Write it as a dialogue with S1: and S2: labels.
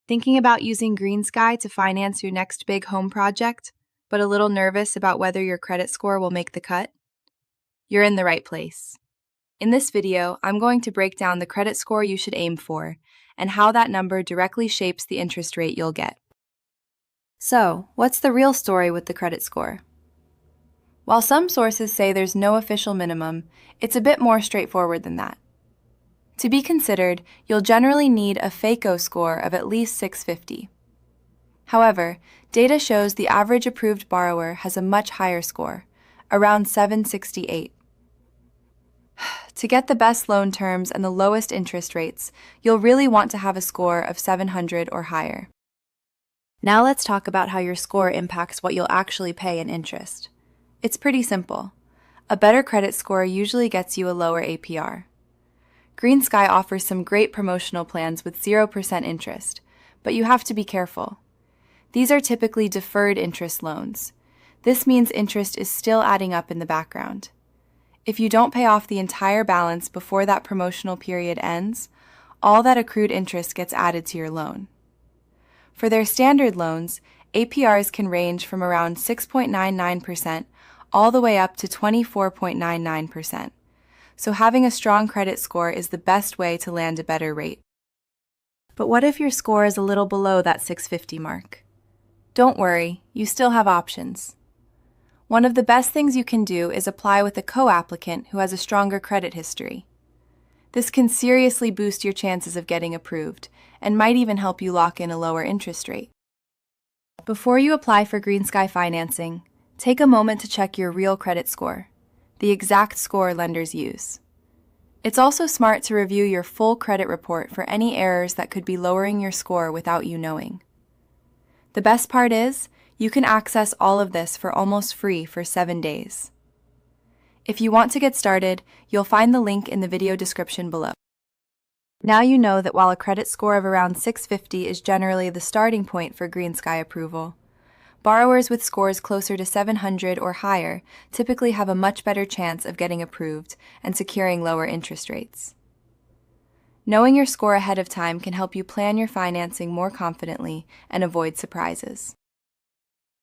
S1: Thinking about using Greensky to finance your next big home project, but a little nervous about whether your credit score will make the cut? You're in the right place. In this video, I'm going to break down the credit score you should aim for and how that number directly shapes the interest rate you'll get. So, what's the real story with the credit score? While some sources say there's no official minimum, it's a bit more straightforward than that. To be considered, you'll generally need a 𝐔𝐒𝐄𝐅𝐔𝐋 score of at least 650. However, data shows the average approved borrower has a much higher score, around 768. To get the best loan terms and the lowest interest rates, you'll really want to have a score of 700 or higher. Now let's talk about how your score impacts what you'll actually pay in interest. It's pretty simple. A better credit score usually gets you a lower APR. Greensky offers some great promotional plans with 0% interest, but you have to be careful. These are typically deferred interest loans. This means interest is still adding up in the background. If you don't pay off the entire balance before that promotional period ends, all that accrued interest gets added to your loan. For their standard loans, APRs can range from around 6.99% all the way up to 24.99%. So having a strong credit score is the best way to land a better rate. But what if your score is a little below that 650 mark? Don't worry, you still have options. One of the best things you can do is apply with a co-applicant who has a stronger credit history. This can seriously boost your chances of getting approved and might even help you lock in a lower interest rate. Before you apply for Greensky financing, take a moment to check your real credit score, the exact score lenders use. It's also smart to review your full credit report for any errors that could be lowering your score without you knowing. The best part is, you can access all of this for almost free for 7 days. If you want to get started, you'll find the link in the video description below. Now you know that while a credit score of around 650 is generally the starting point for Greensky approval, borrowers with scores closer to 700 or higher typically have a much better chance of getting approved and securing lower interest rates. Knowing your score ahead of time can help you plan your financing more confidently and avoid surprises.